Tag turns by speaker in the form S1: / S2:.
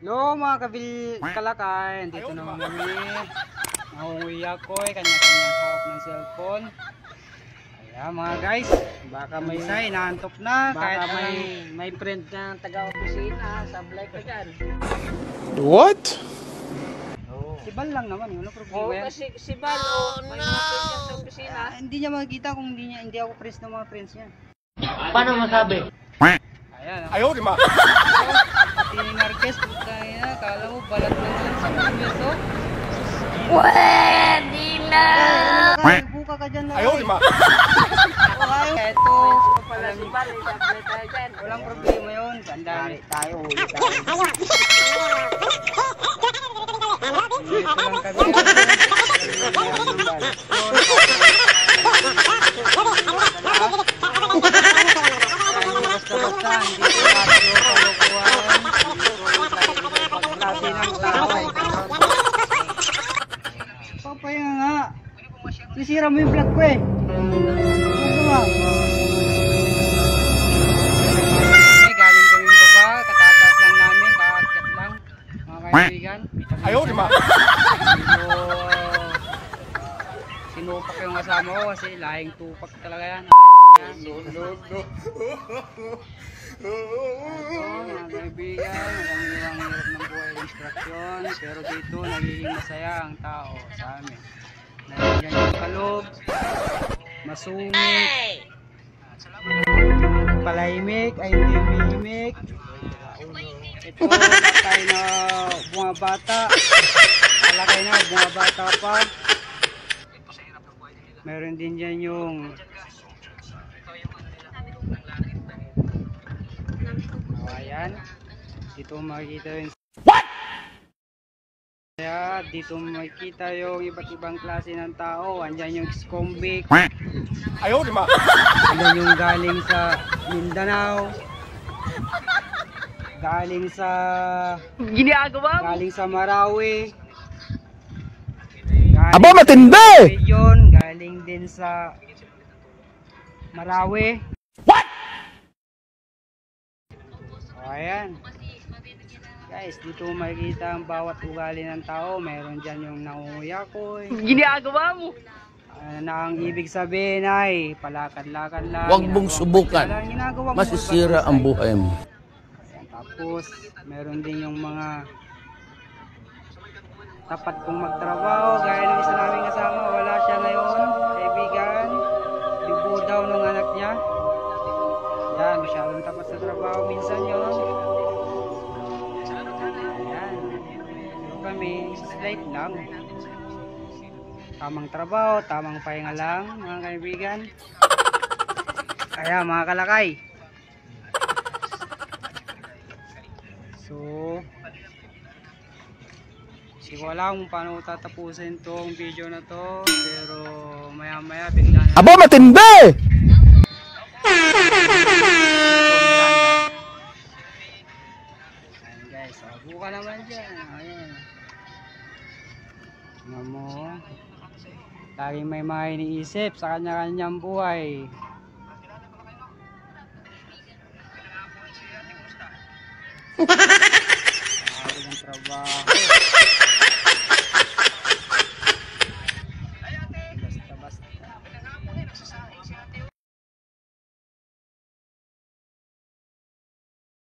S1: Hello mga kalakay, dito naman kami. Nauwi ako kanya-kanyang hawak ng cellphone. Ayan mga guys, baka may isa inaantok na. Baka kahit may friend na taga-opisina, sablay ka dyan.
S2: What?
S1: Si Bal lang naman, wala problema yan.
S3: Kasi si Bal, may mga friends yan sa opisina.
S1: Hindi niya makikita kung hindi ako friends ng mga friends niya.
S3: Paano masabi?
S1: Ayan.
S2: Ayaw, di ma.
S1: Pati ni Marquez, kaya na, kala mo balat na lang sa beso.
S3: Pwede na!
S1: Buka ka dyan lang.
S2: Ayaw, di ma.
S1: Eto,
S3: Pala si Bal, sablay tayo dyan.
S1: walang problema yun. Sandali tayo, huli tayo. Dito lang kami. Basta-basta, hindi ko natin kalukuhan. Pagklase ng tao. Papahinga nga. Sisira mo yung vlog ko eh. Galing kami baba, katatas lang namin, kaakyat lang. Mga kaibigan.
S2: Ayaw, di ma.
S1: Sinupak yung kasama ko kasi lahing tupak talaga yan. Mga kaibigan, alam nyo ang hirap ng buhay instruction, pero dito nagiging masaya ang tao sa amin. Nandiyan yung kalog, masungit, palahimik, ay hindi umihimik. Ito, patay na bumabata, malaki na bumabata pa. Meron din dyan yung ayan, dito makikita yung dito makikita yung iba't ibang klase ng tao. Andyan yung convict,
S2: Ayaw, di ma.
S1: andyan yung galing sa Mindanao, galing sa Marawi,
S2: Aba, matindi!
S1: Region, galing din sa Marawi.
S2: What?
S1: Ayan guys, dito makikita ang bawat ugali ng tao. Meron dyan yung nangunguyakoy.
S3: Ginagawa mo?
S1: Na ang ibig sabihin ay palakad-lakad lang.
S4: Huwag mong subukan. Masisira ang buhay mo.
S1: Tapos meron din yung mga tapat kong magtrabaho. Gaya ng isa naming kasama, wala siya ngayon, kaibigan. Libo daw ng anak niya. Yan, masyadong tapat sa trabaho minsan yun. Ayan, pero kami, slight lang. Tamang trabaho, tamang pahinga lang mga kaibigan. Kaya mga kalakay, so hindi ko alam kung paano tatapusin tong video na to, pero maya maya bigla na.
S2: Aba, matindi!
S1: Ayan guys, buka naman dyan. Ayan. Tingnan mo, laging may mga iniisip sa kanya-kanyang buhay. Ang trabaho.